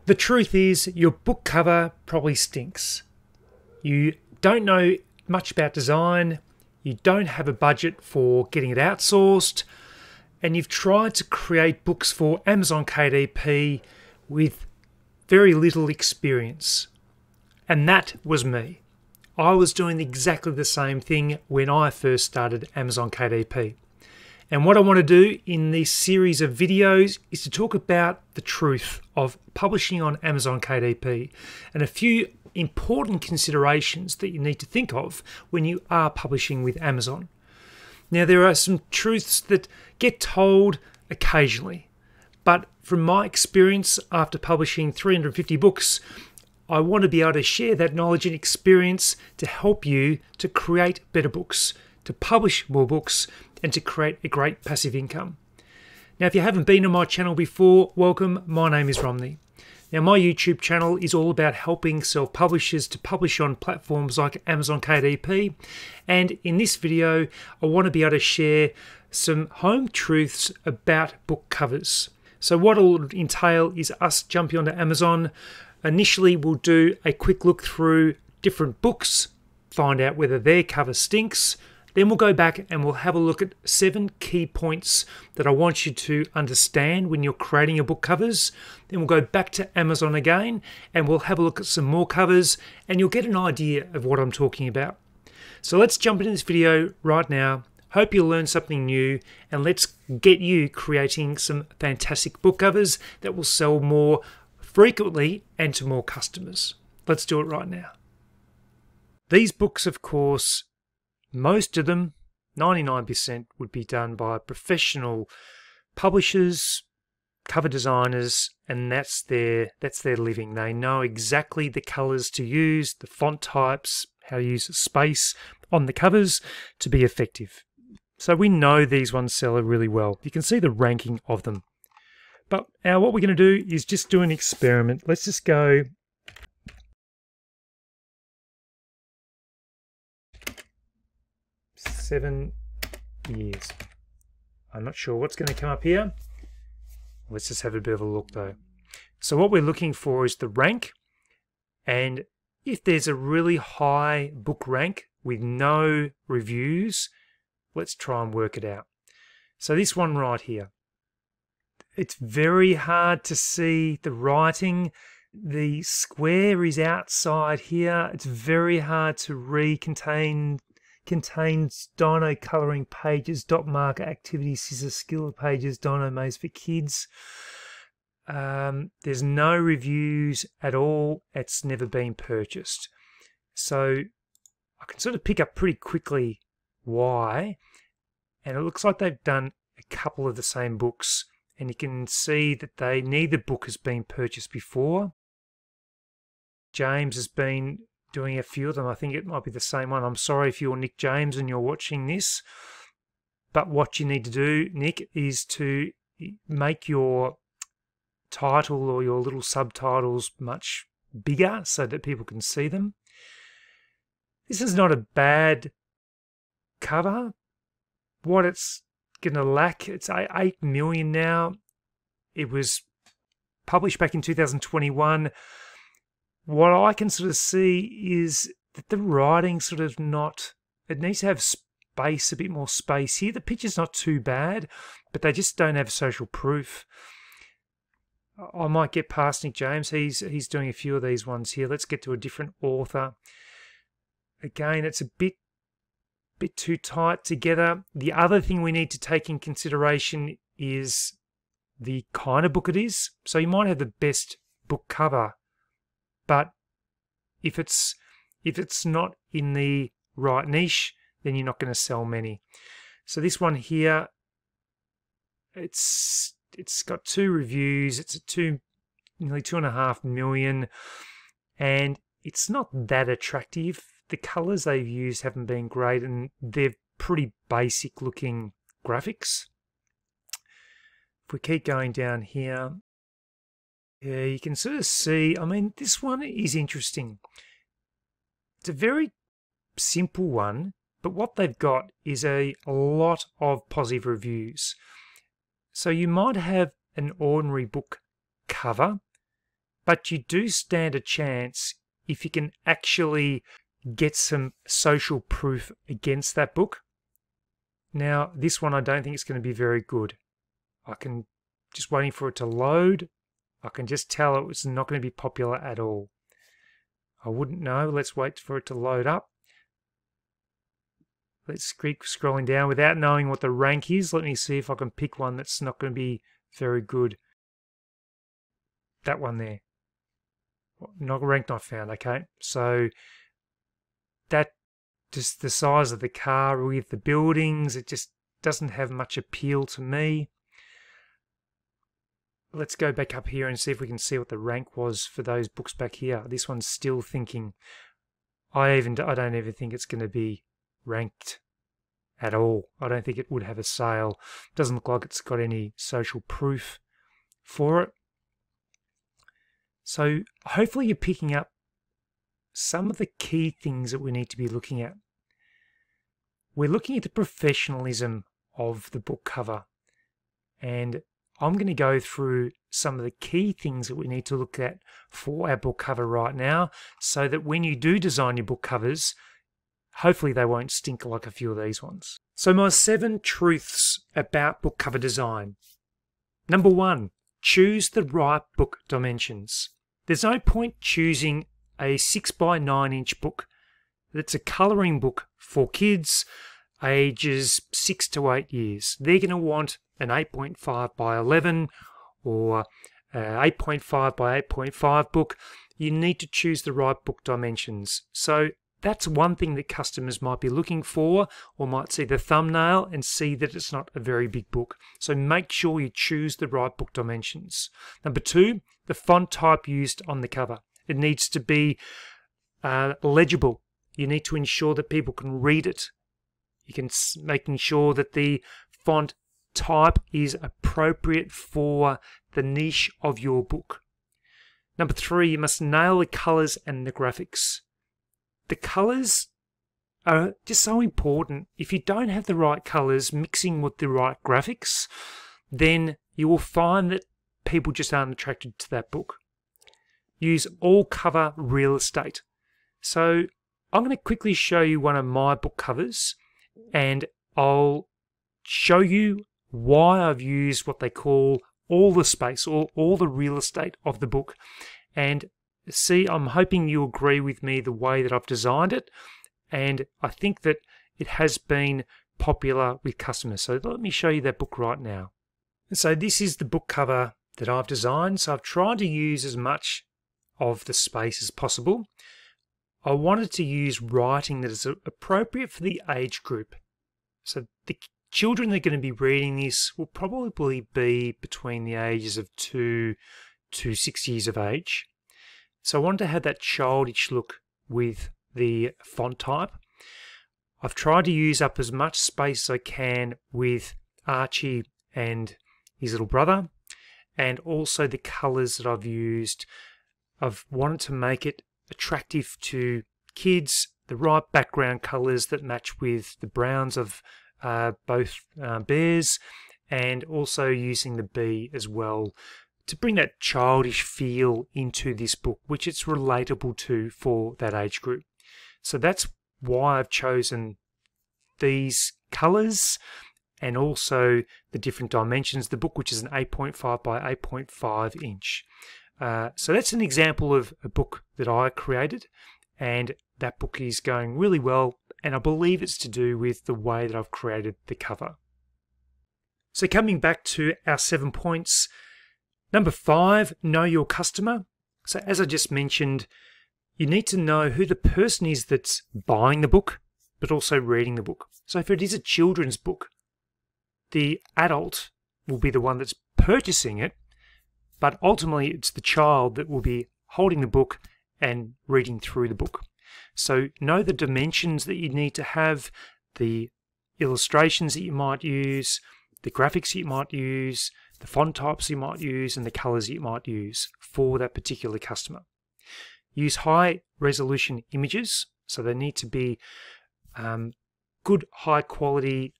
The truth is, your book cover probably stinks. You don't know much about design, you don't have a budget for getting it outsourced, and you've tried to create books for Amazon KDP with very little experience. And that was me. I was doing exactly the same thing when I first started Amazon KDP. And what I want to do in this series of videos is to talk about the truth of publishing on Amazon KDP and a few important considerations that you need to think of when you are publishing with Amazon. Now, there are some truths that get told occasionally, but from my experience after publishing 350 books, I want to be able to share that knowledge and experience to help you to create better books, to publish more books, and to create a great passive income. Now, if you haven't been on my channel before, welcome. My name is Romney. Now, my YouTube channel is all about helping self-publishers to publish on platforms like Amazon KDP. And in this video, I want to be able to share some home truths about book covers. So what it'll entail is us jumping onto Amazon. Initially, we'll do a quick look through different books, find out whether their cover stinks. Then we'll go back and we'll have a look at 7 key points that I want you to understand when you're creating your book covers. Then we'll go back to Amazon again and we'll have a look at some more covers and you'll get an idea of what I'm talking about. So let's jump into this video right now. Hope you'll learn something new and let's get you creating some fantastic book covers that will sell more frequently and to more customers. Let's do it right now. These books, of course, most of them, 99%, would be done by professional publishers, cover designers, and that's their living. They know exactly the colours to use, the font types, how to use space on the covers to be effective. So we know these ones sell really well. You can see the ranking of them. But now what we're going to do is just do an experiment. Let's just go 7 years. I'm not sure what's going to come up here. Let's just have a bit of a look though. So what we're looking for is the rank, and if there's a really high book rank with no reviews, let's try and work it out. So this one right here, it's very hard to see the writing. The square is outside here. It's very hard to read. Contains dino colouring pages, dot marker, activity, scissor, skill pages, dino maze for kids. There's no reviews at all. It's never been purchased. So I can sort of pick up pretty quickly why. And it looks like they've done a couple of the same books. And you can see that neither book has been purchased before. James has been doing a few of them. I think it might be the same one. I'm sorry if you're Nick James and you're watching this. But what you need to do, Nick, is to make your title or your little subtitles much bigger so that people can see them. This is not a bad cover. What it's going to lack, it's 8 million now. It was published back in 2021. What I can sort of see is that the writing sort of not, it needs to have space, a bit more space here. The picture's not too bad, but they just don't have social proof. I might get past Nick James. He's doing a few of these ones here. Let's get to a different author. Again, it's a bit too tight together. The other thing we need to take in consideration is the kind of book it is. So you might have the best book cover, but if it's not in the right niche, then you're not going to sell many. So this one here, it's got 2 reviews. It's nearly 2.5 million, and it's not that attractive. The colours they've used haven't been great, and they're pretty basic looking graphics. If we keep going down here, yeah, you can sort of see, I mean, this one is interesting. It's a very simple one, but what they've got is a lot of positive reviews. So you might have an ordinary book cover, but you do stand a chance if you can actually get some social proof against that book. Now, this one I don't think it's going to be very good. I can, just waiting for it to load, I can just tell it was not going to be popular at all. I wouldn't know. Let's wait for it to load up. Let's keep scrolling down without knowing what the rank is. Let me see if I can pick one that's not going to be very good. That one there. Not ranked, not found. Okay, so that just the size of the car with the buildings, it just doesn't have much appeal to me. Let's go back up here and see if we can see what the rank was for those books back here. This one's still thinking. I don't even think it's going to be ranked at all. I don't think it would have a sale. Doesn't look like it's got any social proof for it. So hopefully you're picking up some of the key things that we need to be looking at. We're looking at the professionalism of the book cover, and I'm going to go through some of the key things that we need to look at for our book cover right now, so that when you do design your book covers, hopefully they won't stink like a few of these ones. So my 7 truths about book cover design. Number 1, choose the right book dimensions. There's no point choosing a 6 by 9 inch book that's a colouring book for kids ages 6 to 8 years. They're going to want an 8.5 by 11 or 8.5 by 8.5 book. You need to choose the right book dimensions. So that's one thing that customers might be looking for, or might see the thumbnail and see that it's not a very big book. So make sure you choose the right book dimensions. Number 2, the font type used on the cover. It needs to be legible. You need to ensure that people can read it. You can making sure that the font type is appropriate for the niche of your book. Number 3, you must nail the colours and the graphics. The colours are just so important. If you don't have the right colours mixing with the right graphics, then you will find that people just aren't attracted to that book. Use all cover real estate. So I'm going to quickly show you one of my book covers, and I'll show you why I've used what they call all the space, or all the real estate of the book. And see, I'm hoping you agree with me the way that I've designed it, and I think that it has been popular with customers. So let me show you that book right now. So this is the book cover that I've designed. So I've tried to use as much of the space as possible. I wanted to use writing that is appropriate for the age group. So the children that are going to be reading this will probably be between the ages of 2 to 6 years of age. So I wanted to have that childish look with the font type. I've tried to use up as much space as I can with Archie and his little brother, and also the colours that I've used. I've wanted to make it attractive to kids, the right background colours that match with the browns of both bears, and also using the bee as well to bring that childish feel into this book, which it's relatable to for that age group. So that's why I've chosen these colours and also the different dimensions of the book, which is an 8.5 by 8.5 inch. So that's an example of a book that I created, and that book is going really well, and I believe it's to do with the way that I've created the cover. So coming back to our 7 points, number 5, know your customer. So as I just mentioned, you need to know who the person is that's buying the book, but also reading the book. So if it is a children's book, the adult will be the one that's purchasing it, but ultimately it's the child that will be holding the book and reading through the book. So know the dimensions that you need to have, the illustrations that you might use, the graphics you might use, the font types you might use, and the colors you might use for that particular customer. Use high resolution images, so they need to be good, high quality,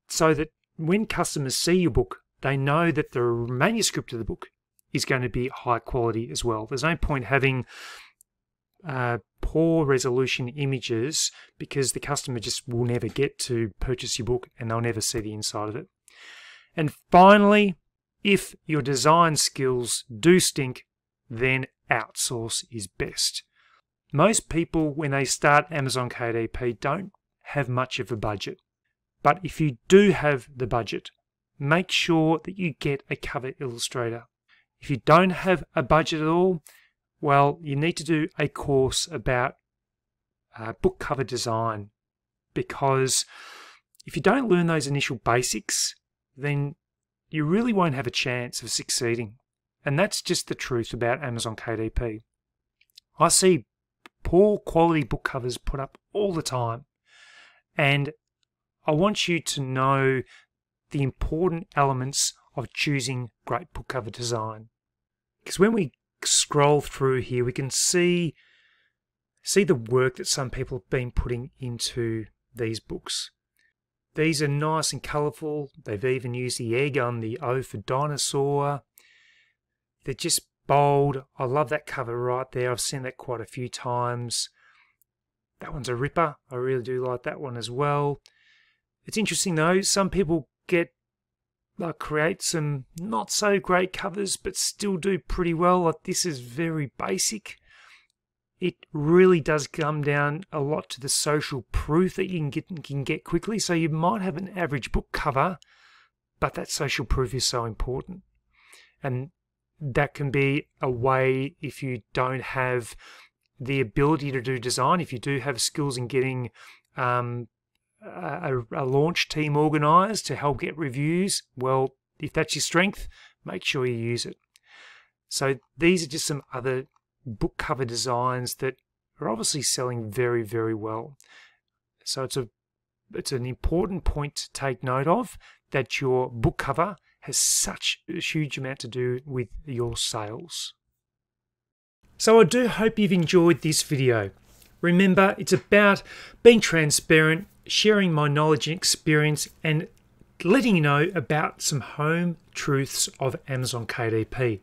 so that when customers see your book, they know that the manuscript of the book is going to be high quality as well. There's no point having poor resolution images because the customer just will never get to purchase your book and they'll never see the inside of it. And finally, if your design skills do stink, then outsource is best. Most people, when they start Amazon KDP, don't have much of a budget. But if you do have the budget, make sure that you get a cover illustrator. If you don't have a budget at all, well, you need to do a course about book cover design, because if you don't learn those initial basics, then you really won't have a chance of succeeding. And that's just the truth about Amazon KDP. I see poor quality book covers put up all the time, and I want you to know the important elements of choosing great book cover design. Because when we scroll through here, we can see the work that some people have been putting into these books. These are nice and colourful. They've even used the egg on the O for dinosaur. They're just bold. I love that cover right there. I've seen that quite a few times. That one's a ripper. I really do like that one as well. It's interesting though, some people create some not so great covers but still do pretty well. Like this is very basic. It really does come down a lot to the social proof that you can get quickly. So you might have an average book cover, but that social proof is so important. And that can be a way, if you don't have the ability to do design, if you do have skills in getting a launch team organized to help get reviews, well, if that's your strength, make sure you use it. So these are just some other book cover designs that are obviously selling very, very well. So it's an important point to take note of, that your book cover has such a huge amount to do with your sales. So I do hope you've enjoyed this video. Remember, it's about being transparent, sharing my knowledge and experience, and letting you know about some home truths of Amazon KDP.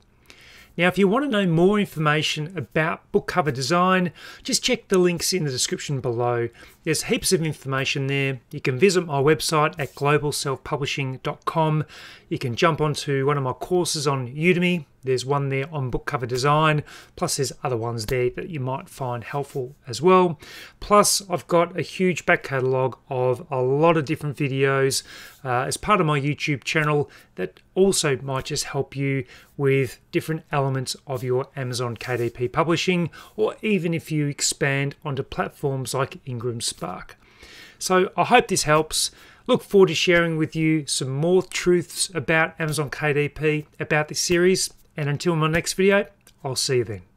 Now, if you want to know more information about book cover design, just check the links in the description below. There's heaps of information there. You can visit my website at globalselfpublishing.com. You can jump onto one of my courses on Udemy. There's one there on book cover design, plus there's other ones there that you might find helpful as well. Plus, I've got a huge back catalogue of a lot of different videos as part of my YouTube channel that also might just help you with different elements of your Amazon KDP publishing, or even if you expand onto platforms like Ingram Spark. So I hope this helps. Look forward to sharing with you some more truths about Amazon KDP, about this series. And until my next video, I'll see you then.